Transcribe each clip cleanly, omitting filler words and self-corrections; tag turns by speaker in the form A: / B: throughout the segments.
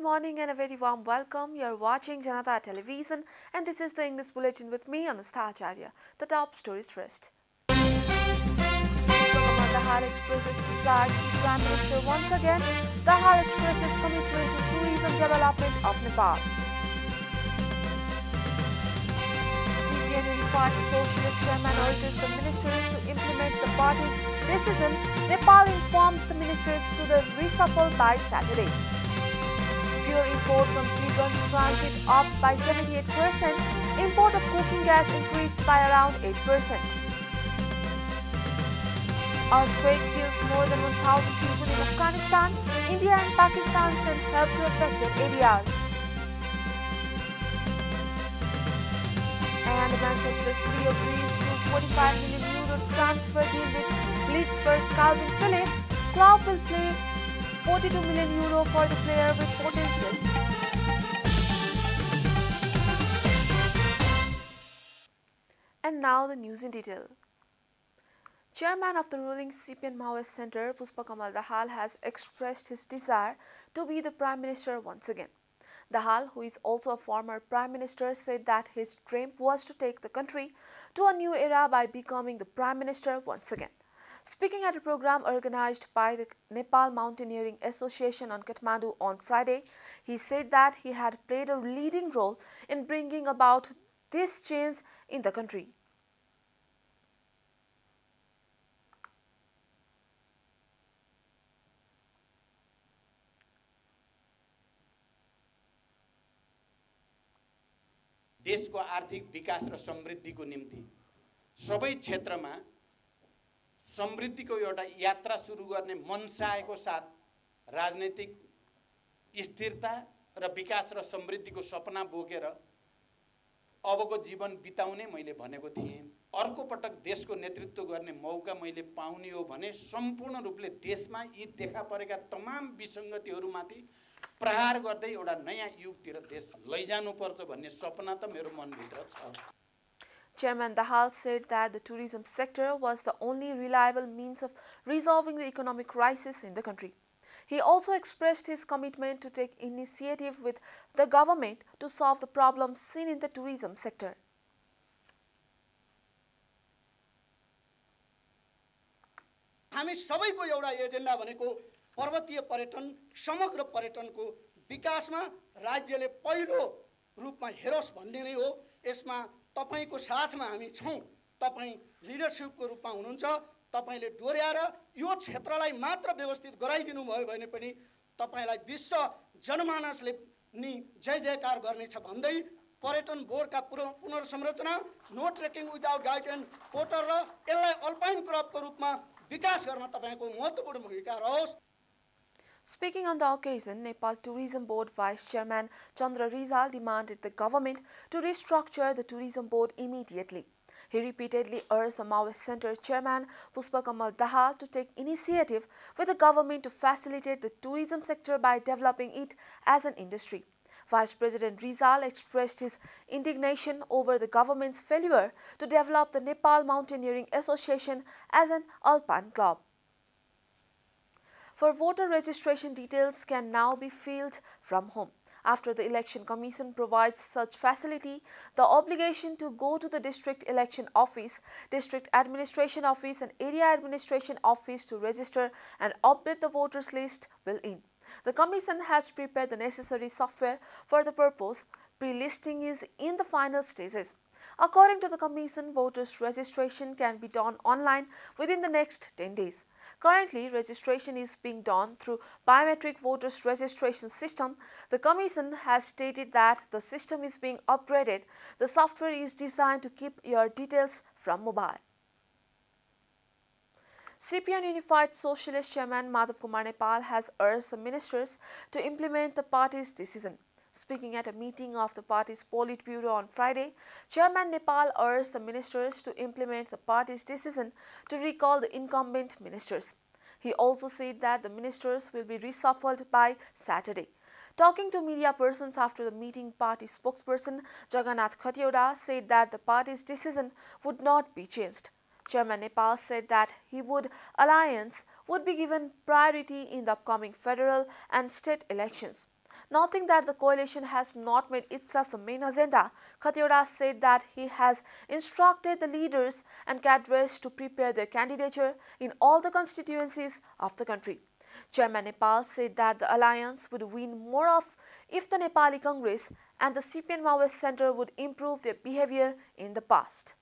A: morning and a very warm welcome. You're watching Janata Television and this is the English Bulletin with me, Anustha, Acharya. The top stories first. The Hal expresses desire to be Prime Minister once again. The Hal expresses commitment to tourism development of Nepal. CPN Unified Socialist Chairman urges the ministers to implement the party's decision. Nepal informs the ministers to the reshuffle by Saturday. Fuel import from Kiganj transit up by 78%. Import of cooking gas increased by around 8%. Earthquake kills more than 1,000 people in Afghanistan. India and Pakistan send help to affected areas. And Manchester City agrees to €45 million transfer deal with Leeds for Calvin Phillips. Club will pay €42 million for the player with potential. And now the news in detail. Chairman of the ruling CPN Maoist Centre, Pushpakamal Dahal, has expressed his desire to be the Prime Minister once again. Dahal, who is also a former Prime Minister, said that his dream was to take the country to a new era by becoming the Prime Minister once again. Speaking at a program organized by the Nepal Mountaineering Association on Kathmandu on Friday, he said that he had played a leading role in bringing about this change in the country.
B: देशको आर्थिक विकास र समृद्धिको निम्ति सबै क्षेत्रमा समृद्धिको एउटा यात्रा सुरु गर्ने मनसायको साथ राजनीतिक स्थिरता र विकास र समृद्धिको सपना बोकेर अबको जीवन बिताउने मैले भनेको थिएँ। अर्को पटक देशको नेतृत्व गर्ने मौका मैले पाउने हो भने सम्पूर्ण रूपले देशमा यी देखा परेका तमाम विसङ्गतिहरूमाथि प्रहार गर्दै एउटा नयाँ युगतिर देश लैजानुपर्छ भन्ने सपना त मेरो मनभित्र छ।
A: Chairman Dahal said that the tourism sector was the only reliable means of resolving the economic crisis in the country. He also expressed his commitment to take initiative with the government to solve the problems seen in the tourism sector.
C: हामी सबैको एउटा agenda भनेको पर्वतीय पर्यटन समग्र पर्यटनको विकासमा राज्यले पहिलो रूपमा हेरोस् भन्ने नै हो। यसमा तपाईको साथमा हामी छौं। तपाई लिडरशिपको रूपमा हुनुहुन्छ। तपाईले डोर्याएर यो क्षेत्रलाई मात्र व्यवस्थित गराइदिनु भयो भने पनि तपाईलाई विश्व जनमानसले नि जय जयकार गर्नेछ भन्दै पर्यटन बोर्डका पुनर्संरचना no trekking without guide and porter र यसलाई अल्पाइन क्रपको रूपमा विकास गर्न तपाईको महत्त्वपूर्ण भूमिका रहोस्।
A: Speaking on the occasion, Nepal Tourism Board Vice Chairman Chandra Rizal demanded the government to restructure the tourism board immediately. He repeatedly urged the Maoist Centre Chairman Pushpakamal Dahal to take initiative with the government to facilitate the tourism sector by developing it as an industry. Vice President Rizal expressed his indignation over the government's failure to develop the Nepal Mountaineering Association as an alpine club. For voter registration, details can now be filled from home. After the Election Commission provides such facility, the obligation to go to the District Election Office, District Administration Office and Area Administration Office to register and update the voters list will end. The Commission has prepared the necessary software for the purpose. Pre-listing is in the final stages. According to the Commission, voters' registration can be done online within the next 10 days. Currently, registration is being done through biometric voters registration system. The Commission has stated that the system is being upgraded. The software is designed to keep your details from mobile. CPN Unified Socialist Chairman Madhav Kumar Nepal has urged the ministers to implement the party's decision. Speaking at a meeting of the party's Politburo on Friday, Chairman Nepal urged the ministers to implement the party's decision to recall the incumbent ministers. He also said that the ministers will be reshuffled by Saturday. Talking to media persons after the meeting, party spokesperson Jagannath Khatioda said that the party's decision would not be changed. Chairman Nepal said that alliance would be given priority in the upcoming federal and state elections. Noting that the coalition has not made itself the main agenda, Khatioda said that he has instructed the leaders and cadres to prepare their candidature in all the constituencies of the country. Chairman Nepal said that the alliance would win more of if the Nepali Congress and the CPN Maoist Center would improve their behavior in the past.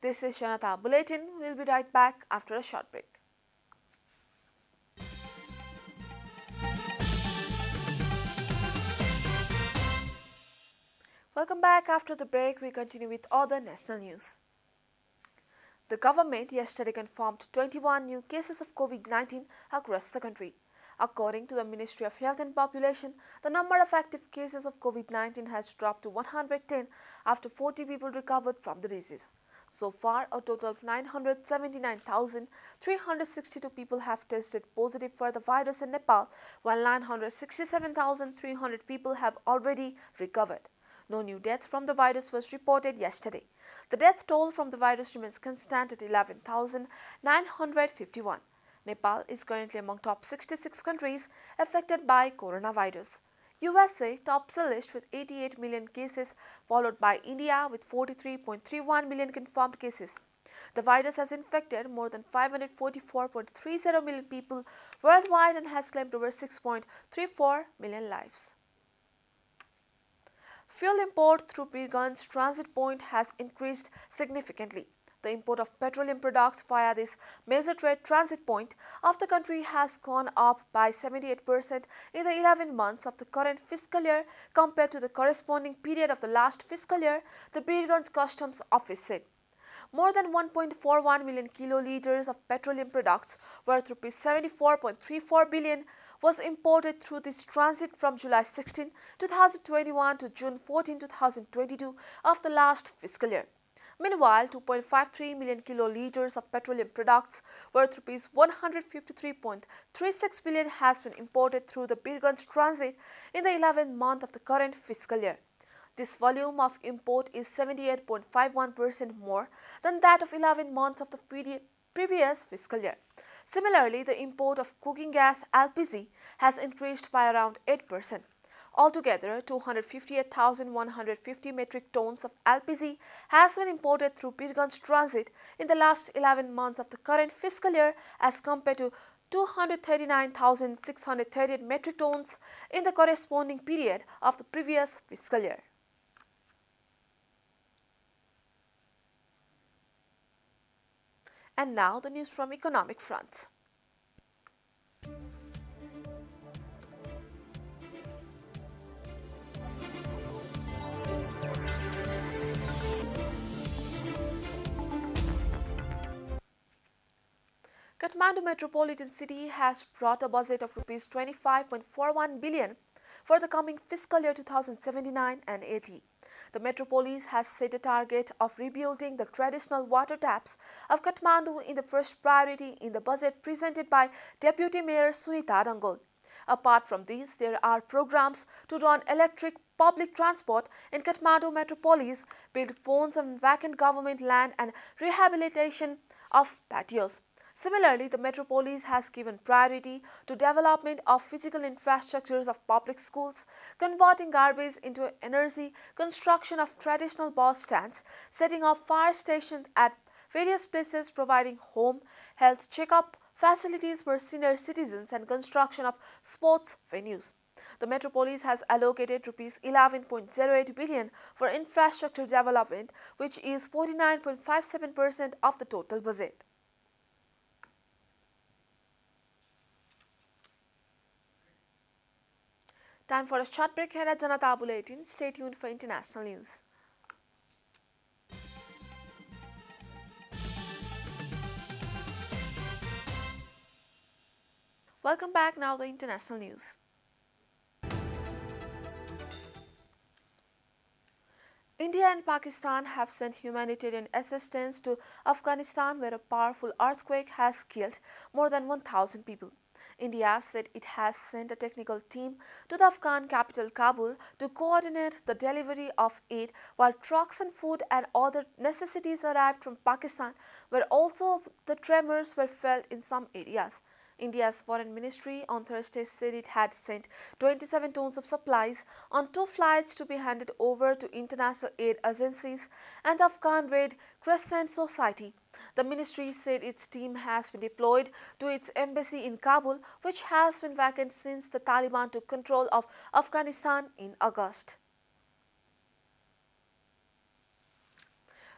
A: This is Janata Bulletin. We'll be right back after a short break. Welcome back. After the break, we continue with other national news. The government yesterday confirmed 21 new cases of COVID-19 across the country. According to the Ministry of Health and Population, the number of active cases of COVID-19 has dropped to 110 after 40 people recovered from the disease. So far, a total of 979,362 people have tested positive for the virus in Nepal, while 967,300 people have already recovered. No new death from the virus was reported yesterday. The death toll from the virus remains constant at 11,951. Nepal is currently among top 66 countries affected by coronavirus. USA tops the list with 88 million cases, followed by India with 43.31 million confirmed cases. The virus has infected more than 544.30 million people worldwide and has claimed over 6.34 million lives. Fuel import through Birganj transit point has increased significantly. The import of petroleum products via this major trade transit point of the country has gone up by 78% in the 11 months of the current fiscal year compared to the corresponding period of the last fiscal year, the Birganj Customs Office said. More than 1.41 million kiloliters of petroleum products worth Rs 74.34 billion was imported through this transit from July 16, 2021 to June 14, 2022 of the last fiscal year. Meanwhile, 2.53 million kiloliters of petroleum products worth Rs 153.36 billion has been imported through the Birganj transit in the 11th month of the current fiscal year. This volume of import is 78.51% more than that of 11 months of the previous fiscal year. Similarly, the import of cooking gas (LPG) has increased by around 8%. Altogether, 258,150 metric tons of LPG has been imported through Birganj transit in the last 11 months of the current fiscal year as compared to 239,638 metric tons in the corresponding period of the previous fiscal year. And now the news from economic front. Kathmandu Metropolitan City has brought a budget of Rs 25.41 billion for the coming fiscal year 2079 and 80. The metropolis has set a target of rebuilding the traditional water taps of Kathmandu in the first priority in the budget presented by Deputy Mayor Sunita Dangol. Apart from these, there are programs to run electric public transport in Kathmandu metropolis, build ponds on vacant government land and rehabilitation of patios. Similarly, the metropolis has given priority to development of physical infrastructures of public schools, converting garbage into energy, construction of traditional bus stands, setting up fire stations at various places, providing home health checkup facilities for senior citizens and construction of sports venues. The metropolis has allocated Rs 11.08 billion for infrastructure development, which is 49.57% of the total budget. Time for a short break here at Janata Bulletin. Stay tuned for international news. Welcome back. Now the international news. India and Pakistan have sent humanitarian assistance to Afghanistan, where a powerful earthquake has killed more than 1,000 people. India said it has sent a technical team to the Afghan capital Kabul to coordinate the delivery of aid, while trucks and food and other necessities arrived from Pakistan, where also the tremors were felt in some areas. India's foreign ministry on Thursday said it had sent 27 tons of supplies on 2 flights to be handed over to international aid agencies and the Afghan Red Crescent Society. The ministry said its team has been deployed to its embassy in Kabul, which has been vacant since the Taliban took control of Afghanistan in August.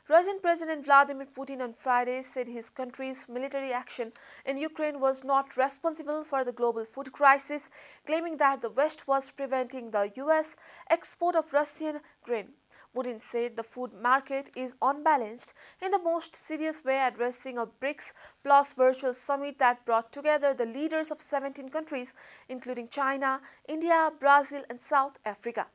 A: Russian President Vladimir Putin on Friday said his country's military action in Ukraine was not responsible for the global food crisis, claiming that the West was preventing the US export of Russian grain. Putin said the food market is unbalanced in the most serious way, addressing a BRICS Plus virtual summit that brought together the leaders of 17 countries, including China, India, Brazil, and South Africa.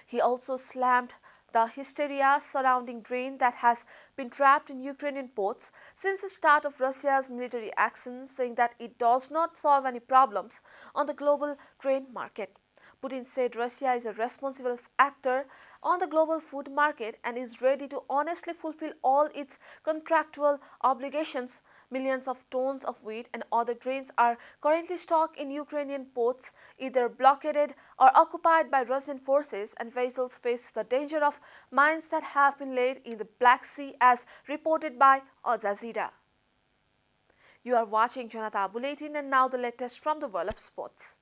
A: He also slammed the hysteria surrounding grain that has been trapped in Ukrainian ports since the start of Russia's military action, saying that it does not solve any problems on the global grain market. Putin said Russia is a responsible actor on the global food market and is ready to honestly fulfill all its contractual obligations. Millions of tons of wheat and other grains are currently stocked in Ukrainian ports, either blockaded or occupied by Russian forces, and vessels face the danger of mines that have been laid in the Black Sea, as reported by Al Jazeera. You are watching Janata Bulletin, and now the latest from the world of sports.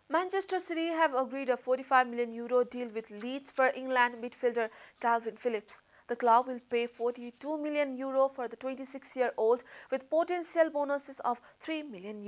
A: Manchester City have agreed a €45 million deal with Leeds for England midfielder Calvin Phillips. The club will pay €42 million for the 26-year-old with potential bonuses of €3 million.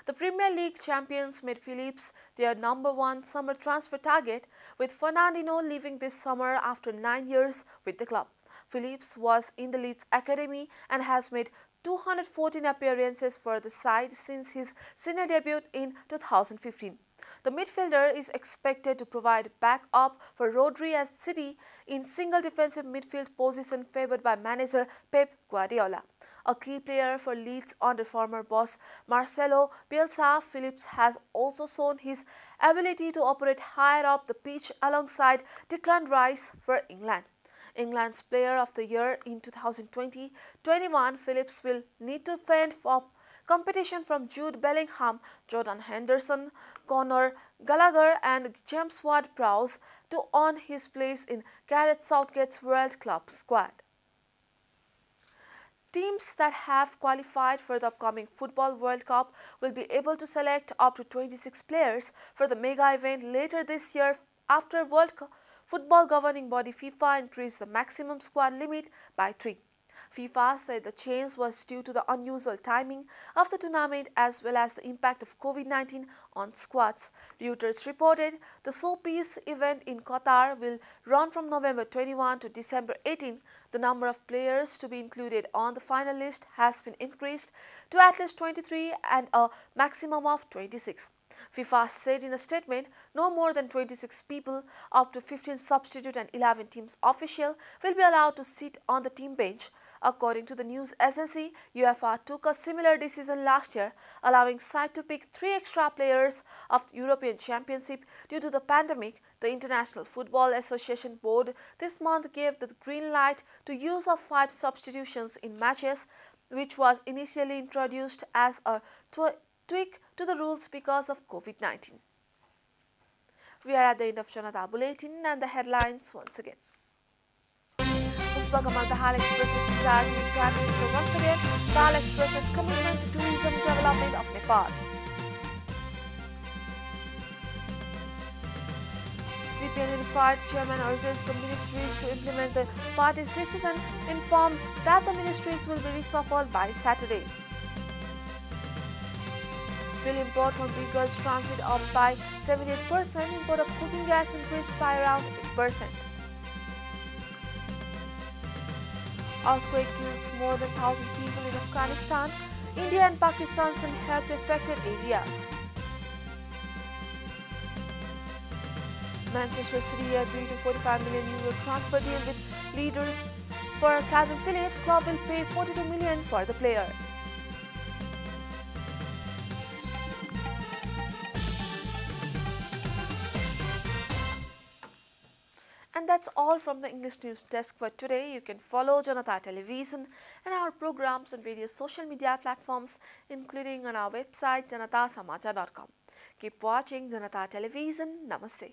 A: The Premier League champions made Phillips their #1 summer transfer target, with Fernandinho leaving this summer after 9 years with the club. Phillips was in the Leeds academy and has made 214 appearances for the side since his senior debut in 2015. The midfielder is expected to provide backup for Rodri as City in single defensive midfield position favoured by manager Pep Guardiola. A key player for Leeds under former boss Marcelo Bielsa, Phillips has also shown his ability to operate higher up the pitch alongside Declan Rice for England. England's Player of the Year in 2020-21, Phillips will need to fend off competition from Jude Bellingham, Jordan Henderson, Conor Gallagher and James Ward-Prowse to earn his place in Gareth Southgate's World Club squad. Teams that have qualified for the upcoming Football World Cup will be able to select up to 26 players for the mega event later this year after Football governing body FIFA increased the maximum squad limit by 3. FIFA said the change was due to the unusual timing of the tournament as well as the impact of COVID-19 on squads. Reuters reported the showpiece event in Qatar will run from November 21 to December 18. The number of players to be included on the final list has been increased to at least 23 and a maximum of 26. FIFA said in a statement, no more than 26 people, up to 15 substitute and 11 teams official will be allowed to sit on the team bench. According to the news agency, UEFA took a similar decision last year, allowing side to pick 3 extra players of the European Championship due to the pandemic. The International Football Association Board this month gave the green light to use of 5 substitutions in matches, which was initially introduced as a tweak to the rules because of COVID-19. We are at the end of Janata Bulletin and the headlines once again. Pushpa Dahal expresses desire to meet Prime Minister once again. Dahal expresses commitment to tourism development of Nepal. CPN Unified Chairman urges the ministries to implement the party's decision, informed that the ministries will be reshuffled by Saturday. Fuel import from vehicles transit up by 78%, import of cooking gas increased by around 8%. Earthquake kills more than 1,000 people in Afghanistan. India and Pakistan send help to affected areas. Manchester City agreed to €45 million transfer deal with leaders for Calvin Phillips. Club will pay $42 million for the player. And that's all from the English News Desk for today. You can follow Janata Television and our programs on various social media platforms, including on our website janatasamachar.com. Keep watching Janata Television. Namaste.